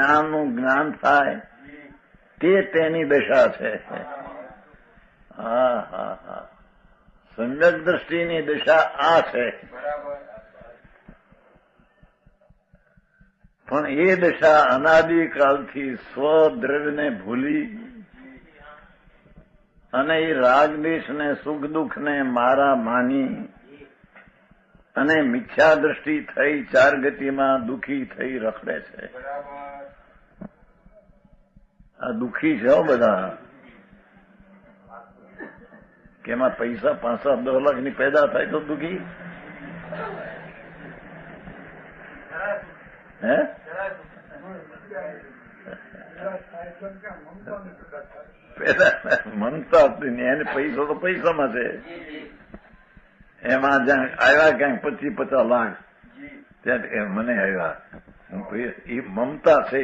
જ્ઞાનનું જ્ઞાન થાય તે તેની દશા છે. હા હા હા, સમ્યક દ્રષ્ટિની દશા આ છે. પણ એ દશા અનાદિકાળથી સ્વદ્રવ્યને ભૂલી અને એ રાગદ્વેષને સુખ દુઃખને મારા માની અને મિથ્યા દ્રષ્ટિ થઈ ચાર ગતિમાં દુઃખી થઈ રખડે છે. આ દુઃખી છે બધા કે એમાં પૈસા 5-10 લાખની પેદા થાય તો દુઃખી. હે મમતા એને પૈસો તો પૈસામાં છે. એમાં જ્યાં આવ્યા ક્યાંક 25-50 લાખ ત્યાં મને આવ્યા એ મમતા છે.